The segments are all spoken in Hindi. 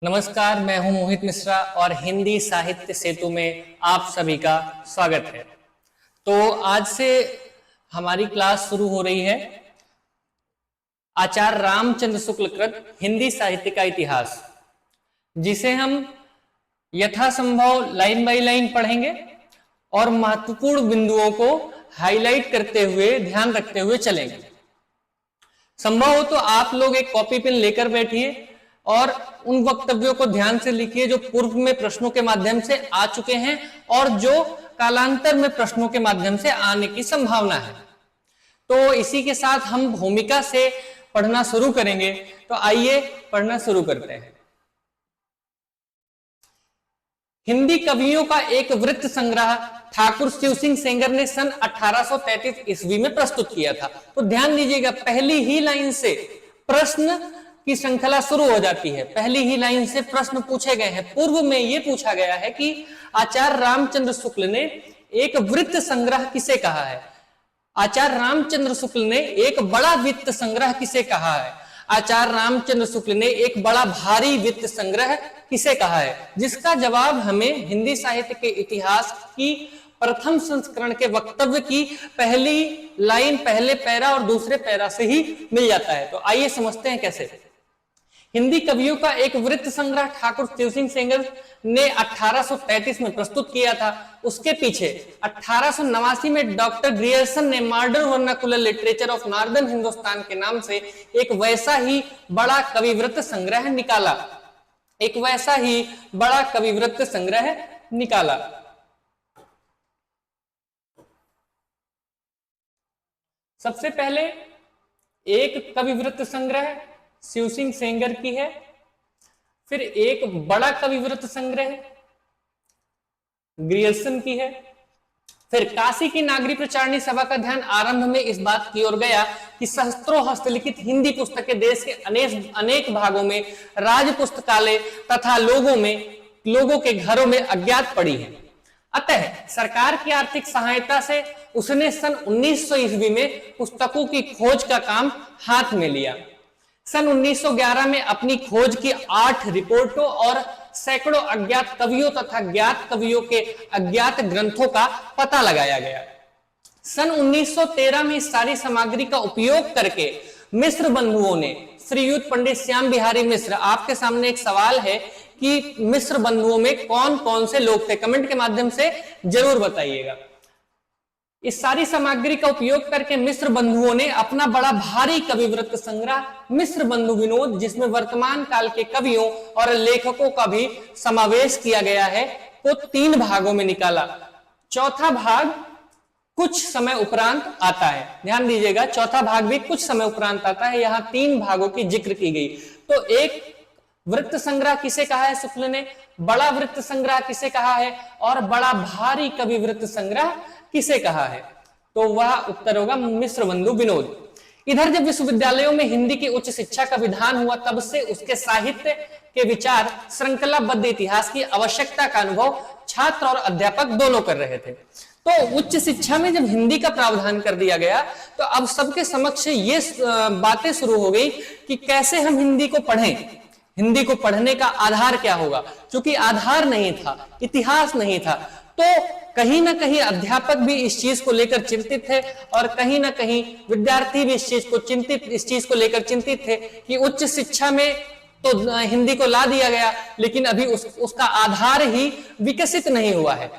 नमस्कार, मैं हूं मोहित मिश्रा और हिंदी साहित्य सेतु में आप सभी का स्वागत है। तो आज से हमारी क्लास शुरू हो रही है आचार्य रामचंद्र शुक्ल कृत हिंदी साहित्य का इतिहास, जिसे हम यथासंभव लाइन बाय लाइन पढ़ेंगे और महत्वपूर्ण बिंदुओं को हाईलाइट करते हुए ध्यान रखते हुए चलेंगे। संभव हो तो आप लोग एक कॉपी पेन लेकर बैठिए और उन वक्तव्यों को ध्यान से लिखिए जो पूर्व में प्रश्नों के माध्यम से आ चुके हैं और जो कालांतर में प्रश्नों के माध्यम से आने की संभावना है। तो इसी के साथ हम भूमिका से पढ़ना शुरू करेंगे। तो आइए पढ़ना शुरू करते हैं। हिंदी कवियों का एक वृत्त संग्रह ठाकुर शिव सिंह सेंगर ने सन 1833 ईस्वी में प्रस्तुत किया था। तो ध्यान दीजिएगा, पहली ही लाइन से प्रश्न की श्रृंखला शुरू हो जाती है। पहली ही लाइन से प्रश्न पूछे गए हैं। पूर्व में यह पूछा गया है कि आचार्य रामचंद्र शुक्ल ने एक वृत्त संग्रह किसे कहा है। आचार्य रामचंद्र शुक्ल ने एक बड़ा वित्त संग्रह किसे कहा है। आचार्य रामचंद्र शुक्ल ने एक बड़ा भारी वित्त संग्रह किसे कहा है, जिसका जवाब हमें हिंदी साहित्य के इतिहास की प्रथम संस्करण के वक्तव्य की पहली लाइन, पहले पैरा और दूसरे पैरा से ही मिल जाता है। तो आइए समझते हैं कैसे। हिंदी कवियों का एक वृत्त संग्रह ठाकुर शिव सिंह सेंगर ने 1833 में प्रस्तुत किया था। उसके पीछे 1889 में डॉक्टर ग्रियर्सन ने modern vernacular literature of northern Hindustan के नाम से एक वैसा ही बड़ा कविवृत्त संग्रह निकाला। एक वैसा ही बड़ा कविवृत्त संग्रह निकाला। सबसे पहले एक कविवृत्त संग्रह शिव सिंह सेंगर की है, फिर एक बड़ा कविवृत्त संग्रह ग्रियर्सन की है, फिर काशी की नागरी प्रचारणी सभा का ध्यान आरंभ में इस बात की ओर गया कि सहस्त्रों हस्तलिखित हिंदी पुस्तकें देश के अनेक भागों में राज पुस्तकालय तथा लोगों के घरों में अज्ञात पड़ी है। अतः सरकार की आर्थिक सहायता से उसने सन 1900 ईस्वी में पुस्तकों की खोज का काम हाथ में लिया। सन 1911 में अपनी खोज की 8 रिपोर्टों और सैकड़ों अज्ञात कवियों तथा ज्ञात कवियों के अज्ञात ग्रंथों का पता लगाया गया। सन 1913 में इस सारी सामग्री का उपयोग करके मिस्र बंधुओं ने, श्रीयुत पंडित श्याम बिहारी मिश्र, आपके सामने एक सवाल है कि मिस्र बंधुओं में कौन कौन से लोग थे, कमेंट के माध्यम से जरूर बताइएगा। इस सारी सामग्री का उपयोग करके मिस्र बंधुओं ने अपना बड़ा भारी कविवृत्त संग्रह मिस्र बंधु विनोद, जिसमें वर्तमान काल के कवियों और लेखकों का भी समावेश किया गया है, को 3 भागों में निकाला। चौथा भाग कुछ समय उपरांत आता है। ध्यान दीजिएगा, चौथा भाग भी कुछ समय उपरांत आता है। यहां 3 भागों की जिक्र की गई। तो एक वृत्त संग्रह किसे कहा है शुक्ल ने, बड़ा वृत्त संग्रह किसे कहा है और बड़ा भारी कविवृत्त संग्रह किसे कहा है। तो वह उत्तर होगा मिस्र बंधु विनोद। इधर जब विश्वविद्यालयों में हिंदी की उच्च शिक्षा का विधान हुआ, तब से उसके साहित्य के विचार श्रृंखलाबद्ध इतिहास की आवश्यकता का अनुभव छात्र और अध्यापक दोनों कर रहे थे। तो उच्च शिक्षा में जब हिंदी का प्रावधान कर दिया गया, तो अब सबके समक्ष ये बातें शुरू हो गई कि कैसे हम हिंदी को पढ़ें, हिंदी को पढ़ने का आधार क्या होगा। क्योंकि आधार नहीं था, इतिहास नहीं था, तो कहीं ना कहीं अध्यापक भी इस चीज को लेकर चिंतित थे और कहीं ना कहीं विद्यार्थी भी इस चीज को लेकर चिंतित थे कि उच्च शिक्षा में तो हिंदी को ला दिया गया, लेकिन अभी उसका आधार ही विकसित नहीं हुआ है।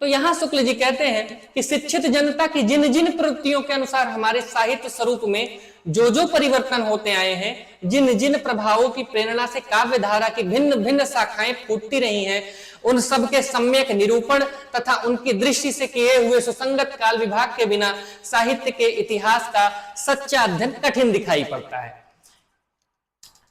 तो यहां शुक्ल जी कहते हैं कि शिक्षित जनता की जिन जिन प्रवृत्तियों के अनुसार हमारे साहित्य स्वरूप में जो जो परिवर्तन होते आए हैं, जिन जिन प्रभावों की प्रेरणा से काव्य धारा की भिन्न भिन्न शाखाएं फूटती रही हैं, उन सब के सम्यक निरूपण तथा उनकी दृष्टि से किए हुए सुसंगत काल विभाग के बिना साहित्य के इतिहास का सच्चा अध्ययन कठिन दिखाई पड़ता है।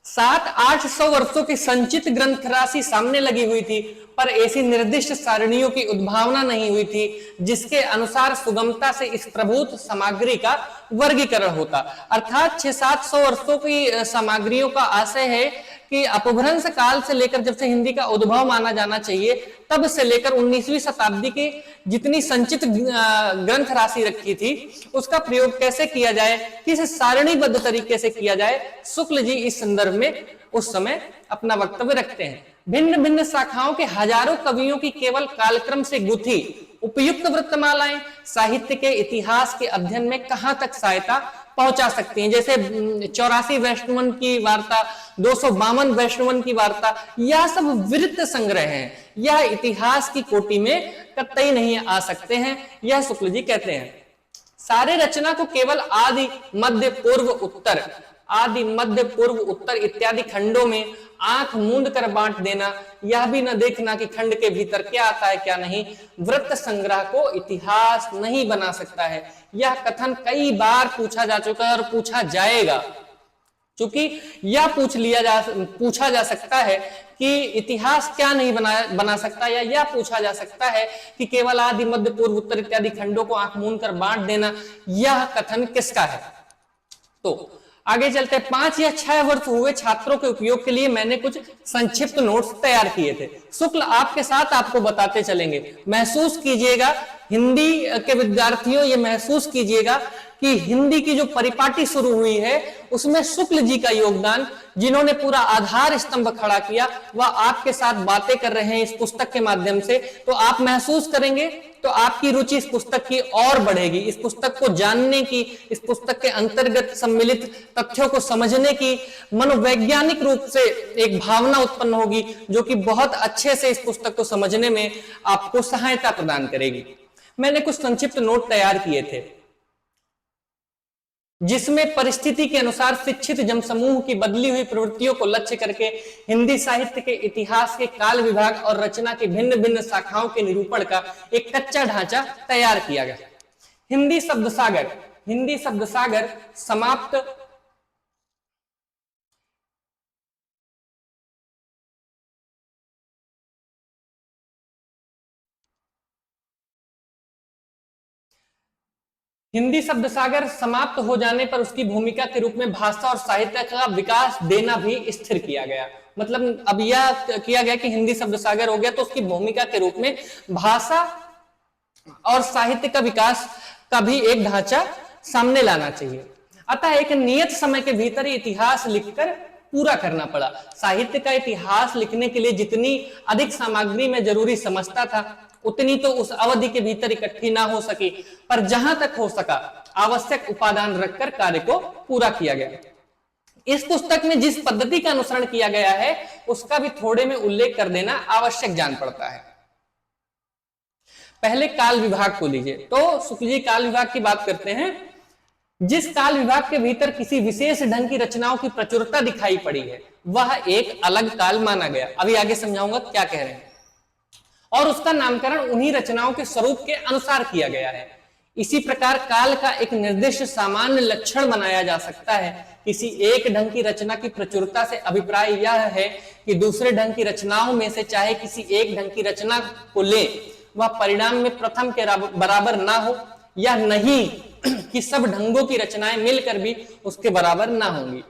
700-800 वर्षों की संचित ग्रंथ राशि सामने लगी हुई थी, पर ऐसी निर्दिष्ट सारणियों की उद्भावना नहीं हुई थी जिसके अनुसार सुगमता से इस प्रभुत सामग्री का वर्गीकरण होता। अर्थात 600-700 वर्षों की सामग्रियों का आशय है कि अपभ्रंश काल से लेकर जब से हिंदी का उद्भव माना जाना चाहिए, तब से लेकर 19वीं शताब्दी के जितनी संचित ग्रंथ राशि रखी थी उसका प्रयोग कैसे किया जाए, किस सारणीबद्ध तरीके से किया जाए, शुक्ल जी इस संदर्भ में उस समय अपना वक्तव्य रखते हैं। भिन्न भिन्न शाखाओं के हजारों कवियों की केवल कालक्रम से गुथी उपयुक्त वृत्तमालाएं साहित्य के इतिहास के अध्ययन में कहां तक सहायता पहुंचा सकती हैं। जैसे 84 वैष्णवन की वार्ता, 252 वैष्णवन की वार्ता, यह सब वृत्त संग्रह हैं, यह इतिहास की कोटि में कतई नहीं आ सकते हैं, यह शुक्ल जी कहते हैं। सारे रचना को केवल आदि मध्य पूर्व उत्तर, आदि मध्य पूर्व उत्तर इत्यादि खंडों में आंख मूंद कर बांट देना, यह भी न देखना कि खंड के भीतर क्या आता है क्या नहीं, वृत्त संग्रह को इतिहास नहीं बना सकता है। यह कथन कई बार पूछा जा चुका है और पूछा जाएगा, क्योंकि यह पूछा जा सकता है कि इतिहास क्या नहीं बना सकता, या यह पूछा जा सकता है कि केवल आदि मध्य पूर्व उत्तर इत्यादि खंडों को आंख मूंद कर बांट देना, यह कथन किसका है। तो आगे चलते 5 या 6 वर्ष हुए छात्रों के उपयोग के लिए मैंने कुछ संक्षिप्त नोट्स तैयार किए थे। शुक्ल आपके साथ आपको बताते चलेंगे। महसूस कीजिएगा, हिंदी के विद्यार्थियों ये महसूस कीजिएगा कि हिंदी की जो परिपाटी शुरू हुई है उसमें शुक्ल जी का योगदान, जिन्होंने पूरा आधार स्तंभ खड़ा किया, वह आपके साथ बातें कर रहे हैं इस पुस्तक के माध्यम से। तो आप महसूस करेंगे तो आपकी रुचि इस पुस्तक की और बढ़ेगी, इस पुस्तक को जानने की, इस पुस्तक के अंतर्गत सम्मिलित तथ्यों को समझने की मनोवैज्ञानिक रूप से एक भावना उत्पन्न होगी, जो कि बहुत अच्छे से इस पुस्तक को समझने में आपको सहायता प्रदान करेगी। मैंने कुछ संक्षिप्त नोट तैयार किए थे, जिसमें परिस्थिति के अनुसार शिक्षित जनसमूह की बदली हुई प्रवृत्तियों को लक्ष्य करके हिंदी साहित्य के इतिहास के काल विभाग और रचना की भिन्न भिन्न शाखाओं के निरूपण का एक कच्चा ढांचा तैयार किया गया। हिंदी शब्द सागर समाप्त हिंदी शब्द सागर समाप्त हो जाने पर उसकी भूमिका के रूप में भाषा और साहित्य का विकास देना भी स्थिर किया गया। मतलब अब यह किया गया कि हिंदी शब्द सागर हो गया तो उसकी भूमिका के रूप में भाषा और साहित्य का विकास का भी एक ढांचा सामने लाना चाहिए। अतः एक नियत समय के भीतर ही इतिहास लिखकर पूरा करना पड़ा। साहित्य का इतिहास लिखने के लिए जितनी अधिक सामग्री में जरूरी समझता था उतनी तो उस अवधि के भीतर इकट्ठी ना हो सकी, पर जहां तक हो सका आवश्यक उपादान रखकर कार्य को पूरा किया गया। इस पुस्तक में जिस पद्धति का अनुसरण किया गया है उसका भी थोड़े में उल्लेख कर देना आवश्यक जान पड़ता है। पहले काल विभाग को लीजिए। तो शुक्ल जी काल विभाग की बात करते हैं। जिस काल विभाग के भीतर किसी विशेष ढंग की रचनाओं की प्रचुरता दिखाई पड़ी है वह एक अलग काल माना गया। अभी आगे समझाऊंगा क्या कह रहे हैं। और उसका नामकरण उन्हीं रचनाओं के स्वरूप के अनुसार किया गया है। इसी प्रकार काल का एक निर्दिष्ट सामान्य लक्षण बनाया जा सकता है। किसी एक ढंग की रचना की प्रचुरता से अभिप्राय यह है कि दूसरे ढंग की रचनाओं में से चाहे किसी एक ढंग की रचना को ले वह परिणाम में प्रथम के बराबर ना हो, या नहीं कि सब ढंगों की रचनाएं मिलकर भी उसके बराबर ना होंगी।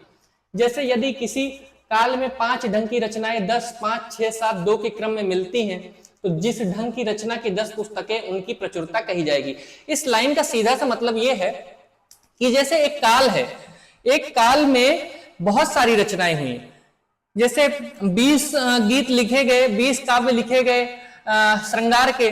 जैसे यदि किसी काल में 5 ढंग की रचनाएं 10, 5, 6, 7, 2 के क्रम में मिलती हैं तो जिस ढंग की रचना की 10 पुस्तकें उनकी प्रचुरता कही जाएगी। इस लाइन का सीधा सा मतलब यह है कि जैसे एक काल है, एक काल में बहुत सारी रचनाएं हुई, जैसे 20 गीत लिखे गए, 20 काव्य लिखे गए श्रृंगार के,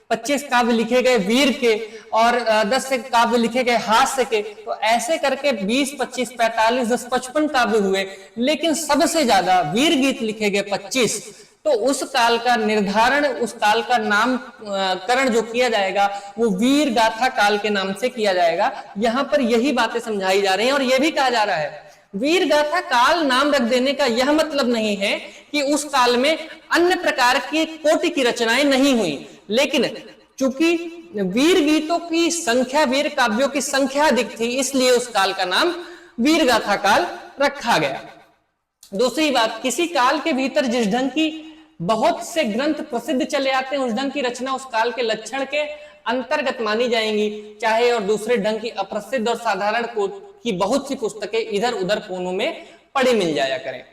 25 काव्य लिखे गए वीर के, और 10 से काव्य लिखे गए हास्य के। तो ऐसे करके 20, 25, 45, 10, 55 काव्य हुए, लेकिन सबसे ज्यादा वीर गीत लिखे गए 25। तो उस काल का निर्धारण, उस काल का नामकरण जो किया जाएगा वो वीर गाथा काल के नाम से किया जाएगा। यहां पर यही बातें समझाई जा रही हैं और यह भी कहा जा रहा है वीर गाथा काल नाम रख देने का यह मतलब नहीं है कि उस काल में अन्य प्रकार की कोटि की रचनाएं नहीं हुई, लेकिन चूंकि वीर गीतों की संख्या, वीर काव्यों की संख्या अधिक थी, इसलिए उस काल का नाम वीर गाथा काल रखा गया। दूसरी बात, किसी काल के भीतर जिस ढंग की बहुत से ग्रंथ प्रसिद्ध चले आते हैं उस ढंग की रचना उस काल के लक्षण के अंतर्गत मानी जाएंगी, चाहे और दूसरे ढंग की अप्रसिद्ध और साधारण की बहुत सी पुस्तकें इधर उधर कोनों में पड़ी मिल जाया करें।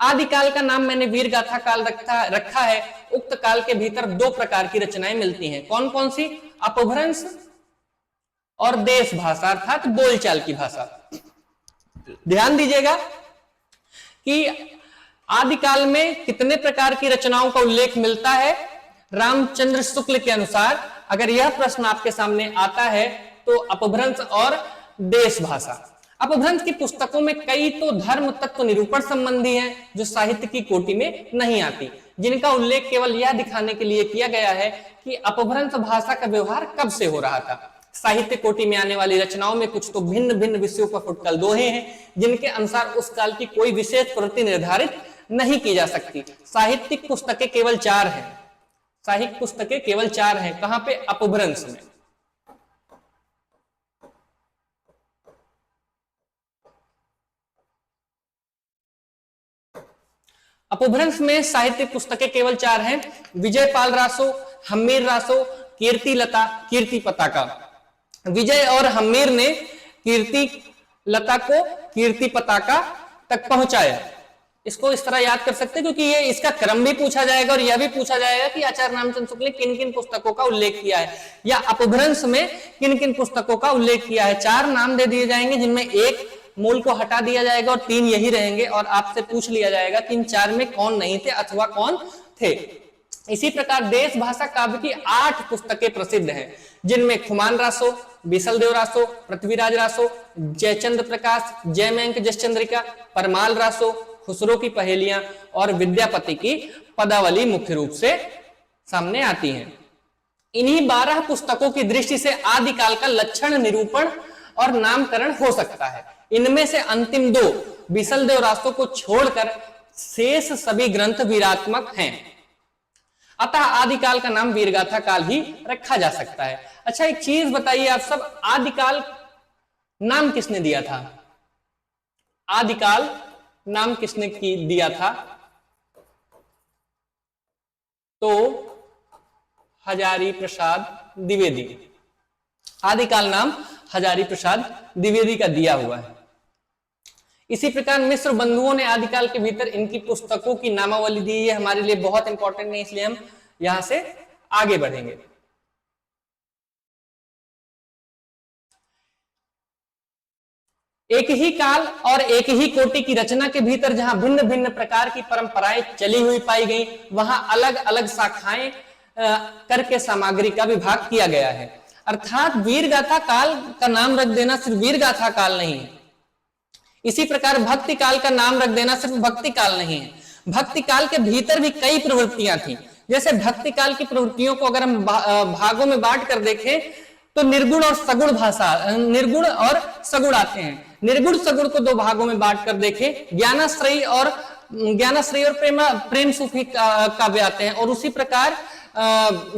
आदिकाल का नाम मैंने वीर गाथा काल रखा है। उक्त काल के भीतर दो प्रकार की रचनाएं मिलती हैं। कौन कौन सी? अपभ्रंश और देश भाषा अर्थात बोलचाल की भाषा। ध्यान दीजिएगा कि आदिकाल में कितने प्रकार की रचनाओं का उल्लेख मिलता है। रामचंद्र शुक्ल के अनुसार अगर यह प्रश्न आपके सामने आता है तो अपभ्रंश और देश भाषा। अपभ्रंश की पुस्तकों में कई तो धर्म तत्व निरूपण संबंधी हैं जो साहित्य की कोटि में नहीं आती, जिनका उल्लेख केवल यह दिखाने के लिए किया गया है कि अपभ्रंश भाषा का व्यवहार कब से हो रहा था। साहित्य कोटि में आने वाली रचनाओं में कुछ तो भिन्न भिन्न विषयों पर फुटकल दोहे हैं, जिनके अनुसार उस काल की कोई विशेष प्रवृत्ति निर्धारित नहीं की जा सकती। साहित्यिक पुस्तकें केवल 4 हैं। साहित्यिक पुस्तकें केवल 4 हैं। कहां पे? अपभ्रंश में। अपभ्रंश में साहित्यिक पुस्तकें केवल 4 हैं। विजयपाल रासो, हम्मीर रासो, कीर्ति लता, कीर्ति पताका। विजय और हम्मीर ने कीर्ति लता को कीर्ति पताका तक पहुंचाया। इसको इस तरह याद कर सकते हैं क्योंकि ये इसका क्रम भी पूछा जाएगा और यह भी पूछा जाएगा कि आचार्य रामचंद्र शुक्ल ने किन किन पुस्तकों का उल्लेख किया है या अपभ्रंश में किन किन पुस्तकों का उल्लेख किया है। 4 नाम दे दिए जाएंगे जिनमें एक मूल को हटा दिया जाएगा और 3 यही रहेंगे और आपसे पूछ लिया जाएगा कि इन 4 में कौन नहीं थे अथवा कौन थे। इसी प्रकार देश भाषा काव्य की 8 पुस्तकें प्रसिद्ध हैं, जिनमें खुमान रासो, बिसलदेव रासो, पृथ्वीराज रासो, जयचंद्र प्रकाश, जयमंक जसचंद्रिका, परमाल रासो, खुसरो की पहेलियां और विद्यापति की पदावली मुख्य रूप से सामने आती हैं। इन्हीं 12 पुस्तकों की दृष्टि से आदिकाल का लक्षण निरूपण और नामकरण हो सकता है। इनमें से अंतिम 2 बिसलदेव रासो को छोड़कर शेष सभी ग्रंथ वीरात्मक हैं। अतः आदिकाल का नाम वीरगाथा काल ही रखा जा सकता है। अच्छा, एक चीज बताइए आप सब, आदिकाल नाम किसने दिया था? आदिकाल नाम किसने दिया था? तो हजारी प्रसाद द्विवेदी। आदिकाल नाम हजारी प्रसाद द्विवेदी का दिया हुआ है। इसी प्रकार मिश्र बंधुओं ने आदिकाल के भीतर इनकी पुस्तकों की नामावली दी है। हमारे लिए बहुत इंपॉर्टेंट है, इसलिए हम यहां से आगे बढ़ेंगे। एक ही काल और एक ही कोटि की रचना के भीतर जहां भिन्न भिन्न प्रकार की परंपराएं चली हुई पाई गई, वहां अलग अलग शाखाएं करके सामग्री का विभाग किया गया है। अर्थात वीरगाथा काल का नाम रख देना सिर्फ वीरगाथा काल नहीं है। इसी प्रकार भक्ति काल का नाम रख देना सिर्फ भक्ति काल नहीं है। भक्ति काल के भीतर भी कई प्रवृत्तियां थी। जैसे भक्ति काल की प्रवृत्तियों को अगर हम भागों में बांट कर देखें तो निर्गुण और सगुण भाषा, निर्गुण और सगुण आते हैं। निर्गुण सगुण को 2 भागों में बांट कर देखें, ज्ञानाश्रयी और प्रेम सूफी काव्य आते हैं। और उसी प्रकार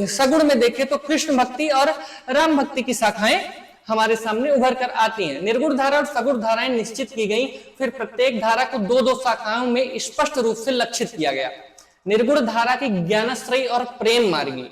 सगुण में देखें तो कृष्ण भक्ति और राम भक्ति की शाखाएं हमारे सामने उभर कर आती हैं। निर्गुण धारा और सगुण धाराएं निश्चित की गई, फिर प्रत्येक धारा को 2-2 शाखाओं में स्पष्ट रूप से लक्षित किया गया। निर्गुण धारा की ज्ञानाश्रयी और प्रेम मार्गी,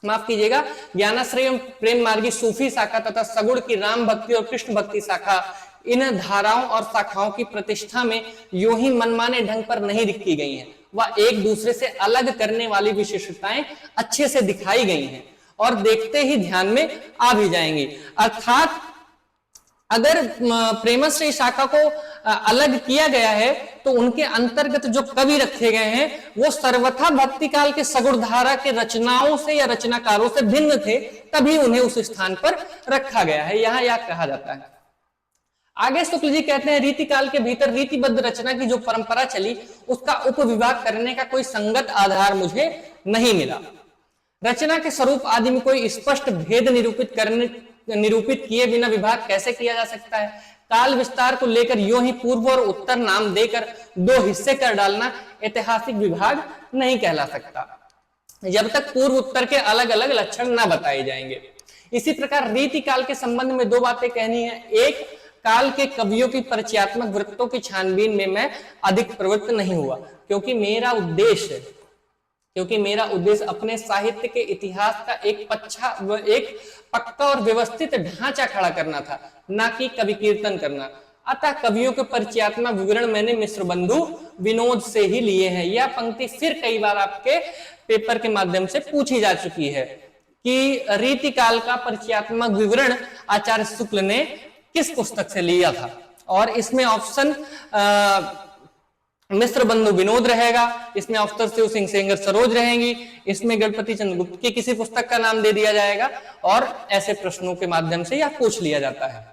माफ कीजिएगा, ज्ञानाश्रयी और प्रेम मार्गी सूफी शाखा तथा सगुण की राम भक्ति और कृष्ण भक्ति शाखा, इन धाराओं और शाखाओं की प्रतिष्ठा में यूं ही मनमाने ढंग पर नहीं लिखी गई हैं। वह एक दूसरे से अलग करने वाली विशेषताएं अच्छे से दिखाई गई हैं और देखते ही ध्यान में आ भी जाएंगी। अर्थात अगर प्रेमश्री शाखा को अलग किया गया है तो उनके अंतर्गत जो कवि रखे गए हैं वो सर्वथा भक्ति काल के सगुण धारा के रचनाओं से या रचनाकारों से भिन्न थे, तभी उन्हें उस स्थान पर रखा गया है। यहां यह कहा जाता है। आगे शुक्ल जी कहते हैं, रीतिकाल के भीतर रीतिबद्ध रचना की जो परंपरा चली उसका उपविभाग करने का कोई संगत आधार मुझे नहीं मिला। रचना के स्वरूप आदि में कोई स्पष्ट भेद निरूपित किए बिना विभाग कैसे किया जा सकता है? काल विस्तार को लेकर यूं ही पूर्व और उत्तर नाम देकर 2 हिस्से कर डालना ऐतिहासिक विभाग नहीं कहला सकता, जब तक पूर्व उत्तर के अलग अलग लक्षण न बताए जाएंगे। इसी प्रकार रीति काल के संबंध में 2 बातें कहनी है। एक, काल के कवियों की परिचयात्मक वृत्तों की छानबीन में मैं अधिक प्रवृत्त नहीं हुआ, क्योंकि मेरा उद्देश्य अपने साहित्य के इतिहास का एक पक्का और व्यवस्थित ढांचा खड़ा करना था, ना कि कवि कीर्तन करना। अतः कवियों के परिचयात्मक विवरण मैंने मिश्र बंधु विनोद से ही लिए हैं। यह पंक्ति फिर कई बार आपके पेपर के माध्यम से पूछी जा चुकी है कि रीतिकाल का परिचयात्मक विवरण आचार्य शुक्ल ने किस पुस्तक से लिया था। और इसमें ऑप्शन मिश्र बंधु विनोद रहेगा, इसमें अफ्तर शिव सिंह सेंगर सरोज रहेंगी, इसमें गणपति चंद्र गुप्त की किसी पुस्तक का नाम दे दिया जाएगा, और ऐसे प्रश्नों के माध्यम से यह पूछ लिया जाता है।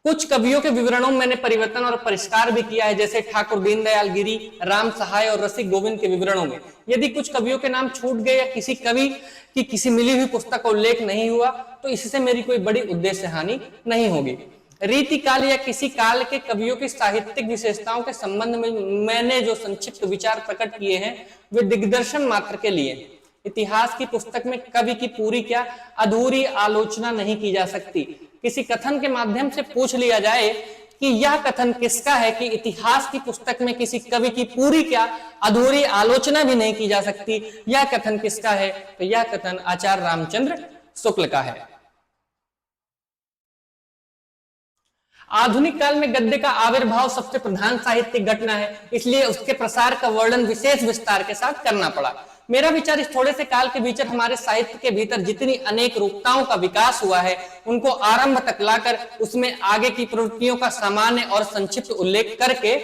कुछ कवियों के विवरणों में मैंने परिवर्तन और परिष्कार भी किया है, जैसे ठाकुर दीनदयाल गिरी, राम सहाय और रसिक गोविंद के विवरणों में यदि कुछ कवियों के नाम छूट गए या किसी कवि की किसी मिली हुई पुस्तक का उल्लेख नहीं हुआ तो इससे मेरी कोई बड़ी उद्देश्य हानि नहीं होगी। रीतिकाल या किसी काल के कवियों की साहित्यिक विशेषताओं के संबंध में मैंने जो संक्षिप्त विचार प्रकट किए हैं वे दिग्दर्शन मात्र के लिए। इतिहास की पुस्तक में कवि की पूरी क्या अधूरी आलोचना नहीं की जा सकती। किसी कथन के माध्यम से पूछ लिया जाए कि यह कथन किसका है कि इतिहास की पुस्तक में किसी कवि की पूरी क्या अधूरी आलोचना भी नहीं की जा सकती, यह कथन किसका है, तो यह कथन आचार्य रामचंद्र शुक्ल का है। आधुनिक काल में गद्य का आविर्भाव सबसे प्रधान साहित्यिक घटना है, इसलिए उसके प्रसार का वर्णन विशेष विस्तार के साथ करना पड़ा। मेरा विचार इस थोड़े से काल के भीतर हमारे साहित्य के भीतर जितनी अनेक रूपताओं का विकास हुआ है उनको आरंभ तक लाकर उसमें आगे की प्रवृत्तियों का सामान्य और संक्षिप्त उल्लेख करके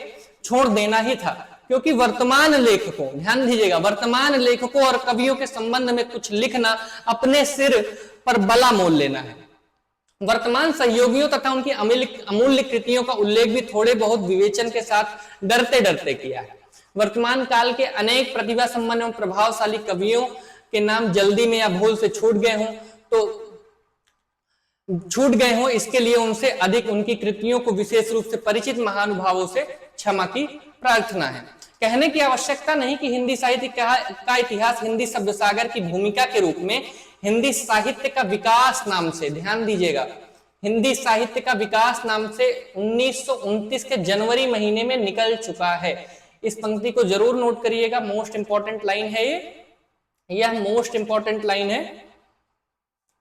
छोड़ देना ही था, क्योंकि वर्तमान लेखकों, ध्यान दीजिएगा, वर्तमान लेखकों और कवियों के संबंध में कुछ लिखना अपने सिर पर बला मोल लेना है। वर्तमान सहयोगियों तथा उनकी अमूल्य कृतियों का उल्लेख भी थोड़े बहुत विवेचन के साथ डरते डरते किया है। वर्तमान काल के अनेक प्रतिभा संपन्न एवं प्रभावशाली कवियों के नाम जल्दी में या भूल से छूट गए हों इसके लिए उनसे अधिक उनकी कृतियों को विशेष रूप से परिचित महानुभावों से क्षमा की प्रार्थना है। कहने की आवश्यकता नहीं कि हिंदी साहित्य का इतिहास हिंदी शब्द सागर की भूमिका के रूप में हिंदी साहित्य का विकास नाम से, ध्यान दीजिएगा, हिंदी साहित्य का विकास नाम से 1929 के जनवरी महीने में निकल चुका है। इस पंक्ति को जरूर नोट करिएगा, मोस्ट इंपॉर्टेंट लाइन है यह मोस्ट इंपॉर्टेंट लाइन है।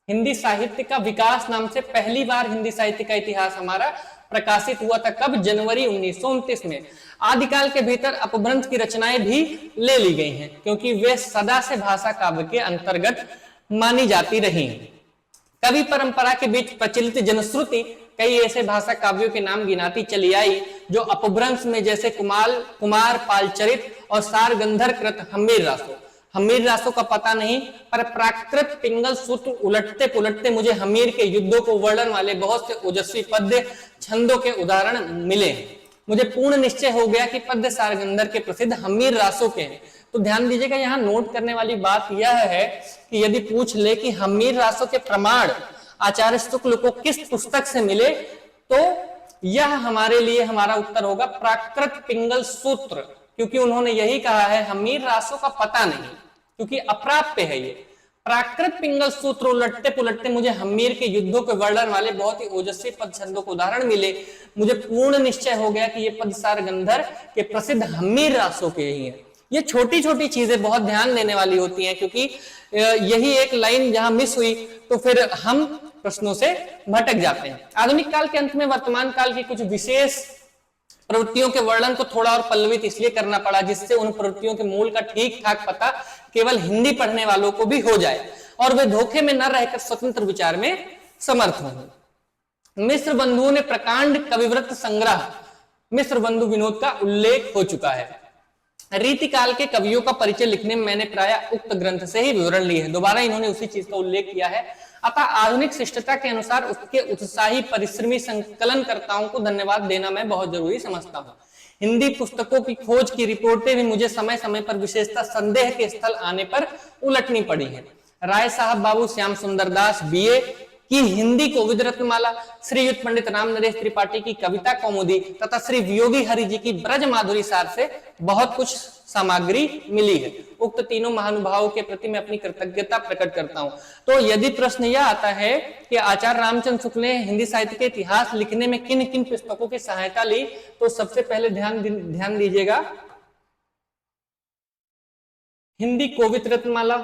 हिंदी साहित्य का विकास नाम से पहली बार हिंदी साहित्य का इतिहास हमारा प्रकाशित हुआ था कब? जनवरी 1929 में। आदिकाल के भीतर अपभ्रंश की रचनाएं भी ले ली गई हैं, क्योंकि वे सदा से भाषा काव्य के अंतर्गत मानी जाती रही। कवि परंपरा के बीच प्रचलित जनश्रुति कई ऐसे भाषा काव्यों के नाम गिनाती चली आई जो अपभ्रंश में, जैसे कुमार पालचरित और सार गंधर कृत हमीर रासो का पता नहीं, पर प्राकृत पिंगल सूत्र उलटते पुलटते मुझे हमीर के युद्धों को वर्णन वाले बहुत से ओजस्वी पद्य छंदों के उदाहरण मिले। मुझे पूर्ण निश्चय हो गया कि पद्य सारगंधर के प्रसिद्ध हमीर रासों के हैं। तो ध्यान दीजिएगा, यहाँ नोट करने वाली बात यह है कि यदि पूछ ले कि हमीर रासों के प्रमाण आचार्य शुक्ल को किस पुस्तक से मिले, तो यह हमारे लिए हमारा उत्तर होगा प्राकृत पिंगल सूत्र, क्योंकि उन्होंने यही कहा है हमीर रासों का पता नहीं, क्योंकि अप्राप्य है ये। प्राकृत पिंगल सूत्र उलटते पुलटते मुझे हमीर के युद्धों के वर्णन वाले बहुत ही ओजस्वी पद छंदों को उदाहरण मिले। मुझे पूर्ण निश्चय हो गया कि ये पद सारगंधर के प्रसिद्ध हमीर रासों के ही है। ये छोटी छोटी चीजें बहुत ध्यान देने वाली होती हैं, क्योंकि यही एक लाइन जहां मिस हुई तो फिर हम प्रश्नों से भटक जाते हैं। आधुनिक काल के अंत में वर्तमान काल की कुछ विशेष प्रवृत्तियों के वर्णन को थोड़ा और पल्लवित इसलिए करना पड़ा जिससे उन प्रवृत्तियों के मूल का ठीक ठाक पता केवल हिंदी पढ़ने वालों को भी हो जाए और वे धोखे में न रहकर स्वतंत्र विचार में समर्थ हों। मिश्र बंधुओं ने प्रकांड कविव्रत संग्रह मिश्र बंधु विनोद का उल्लेख हो चुका है। रीतिकाल के कवियों का परिचय लिखने में मैंने प्राय उक्त ग्रंथ से ही विवरण लिए हैं, दोबारा इन्होंने उसी चीज का उल्लेख किया है। अतः आधुनिक शिष्टता के अनुसार उसके उत्साही परिश्रमी संकलनकर्ताओं को धन्यवाद देना मैं बहुत जरूरी समझता हूँ। हिंदी पुस्तकों की खोज की रिपोर्टें भी मुझे समय समय पर विशेषता संदेह के स्थल आने पर उलटनी पड़ी है। राय साहब बाबू श्याम सुंदर दास बीए की हिंदी कोविद रत्नमाला, श्रीयुत पंडित राम नरेश त्रिपाठी की कविता कौमुदी तथा श्री वियोगी हरि जी की ब्रज माधुरी सार से बहुत कुछ सामग्री मिली है। उक्त तीनों महानुभावों के प्रति मैं अपनी कृतज्ञता प्रकट करता हूं। तो यदि प्रश्न यह आता है कि आचार्य रामचंद्र शुक्ल ने हिंदी साहित्य के इतिहास लिखने में किन किन पुस्तकों की सहायता ली, तो सबसे पहले ध्यान दीजिएगा हिंदी कोविद रत्नमाला,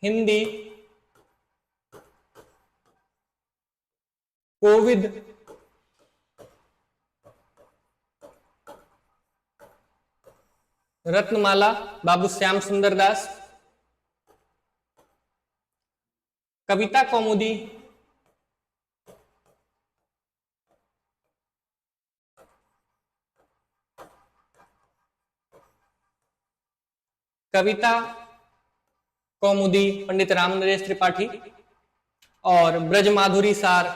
हिंदी कोविद रत्नमाला बाबू श्याम सुंदर दास, कविता कौमुदी कविता कौमुदी पंडित राम नरेश त्रिपाठी, और ब्रजमाधुरी सार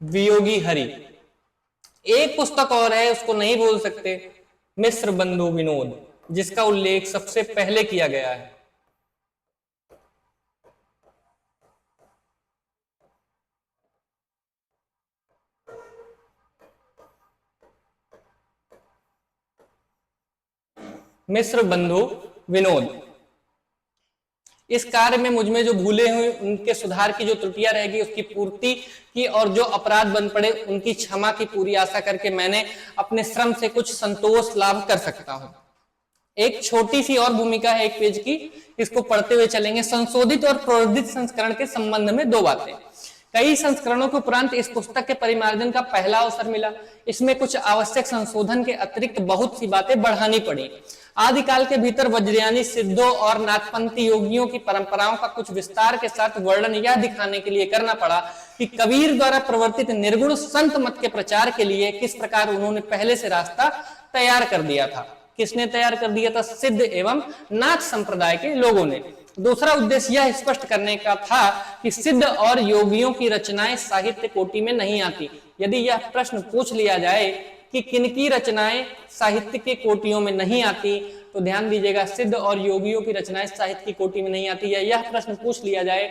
वियोगी हरि। एक पुस्तक और है, उसको नहीं बोल सकते, मिस्र बंधु विनोद, जिसका उल्लेख सबसे पहले किया गया है। मिस्र बंधु विनोद। इस कार्य में मुझमें जो भूले हुए उनके सुधार की जो त्रुटियां रहेगी उसकी पूर्ति की, और जो अपराध बन पड़े उनकी क्षमा की पूरी आशा करके मैंने अपने श्रम से कुछ संतोष लाभ कर सकता हूं। एक छोटी सी और भूमिका है एक पेज की, इसको पढ़ते हुए चलेंगे। संशोधित और प्रोद्धित संस्करण के संबंध में दो बातें। कई संस्करणों के उपरांत इस पुस्तक के परिमार्जन का पहला अवसर मिला। इसमें कुछ आवश्यक संशोधन के अतिरिक्त बहुत सी बातें बढ़ानी पड़ी। आदिकाल के भीतर वज्रयानी सिद्धों और नाथपंथी योगियों की परंपराओं का कुछ विस्तार के साथ वर्णन यह दिखाने के लिए करना पड़ा कि कबीर द्वारा प्रवर्तित निर्गुण संत मत के प्रचार के लिए किस प्रकार उन्होंने पहले से रास्ता तैयार कर दिया था। किसने तैयार कर दिया था? सिद्ध एवं नाथ संप्रदाय के लोगों ने। दूसरा उद्देश्य यह स्पष्ट करने का था कि सिद्ध और योगियों की रचनाएं साहित्य कोटि में नहीं आती। यदि यह प्रश्न पूछ लिया जाए कि किनकी रचनाएं साहित्य के कोटियों में नहीं आती, तो ध्यान दीजिएगा, सिद्ध और योगियों की रचनाएं साहित्य की कोटि में नहीं आती। या यह प्रश्न पूछ लिया जाए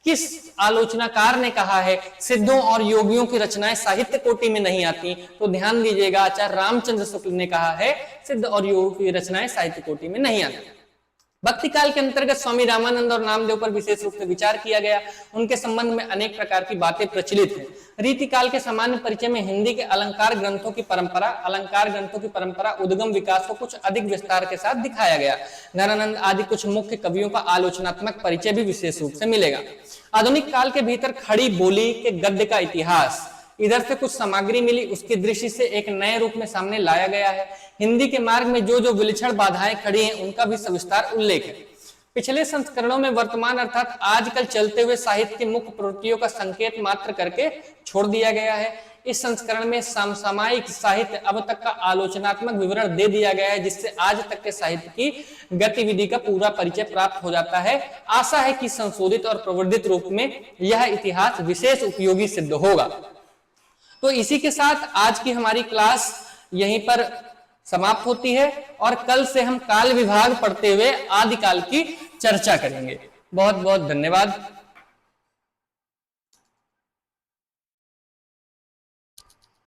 किस आलोचनाकार ने कहा है सिद्धों और योगियों की रचनाएं साहित्य कोटि में नहीं आती, तो ध्यान दीजिएगा, आचार्य रामचंद्र शुक्ल ने कहा है सिद्ध और योगियों की रचनाएं साहित्य कोटि में नहीं आती। भक्ति काल के अंतर्गत स्वामी रामानंद और नामदेव पर विशेष रूप से विचार किया गया। उनके संबंध में अनेक प्रकार की बातें प्रचलित हैं। रीति काल के सामान्य परिचय में हिंदी के अलंकार ग्रंथों की परंपरा उद्गम विकास को कुछ अधिक विस्तार के साथ दिखाया गया। नरानंद आदि कुछ मुख्य कवियों का आलोचनात्मक परिचय भी विशेष रूप से मिलेगा। आधुनिक काल के भीतर खड़ी बोली के गद्य का इतिहास, इधर से कुछ सामग्री मिली, उसकी दृष्टि से एक नए रूप में सामने लाया गया है। हिंदी के मार्ग में जो जो विलक्षण बाधाएं खड़ी हैं उनका भी सविस्तार उल्लेख है। पिछले संस्करणों में वर्तमान अर्थात आजकल चलते हुए साहित्य की मुख्य प्रवृत्तियों का संकेत मात्र करके छोड़ दिया गया है। इस संस्करण में समसामयिक साहित्य अब तक का आलोचनात्मक विवरण दे दिया गया है, जिससे आज तक के साहित्य की गतिविधि का पूरा परिचय प्राप्त हो जाता है। आशा है कि संशोधित और प्रवर्धित रूप में यह इतिहास विशेष उपयोगी सिद्ध होगा। तो इसी के साथ आज की हमारी क्लास यहीं पर समाप्त होती है, और कल से हम काल विभाग पढ़ते हुए आदिकाल की चर्चा करेंगे। बहुत बहुत धन्यवाद।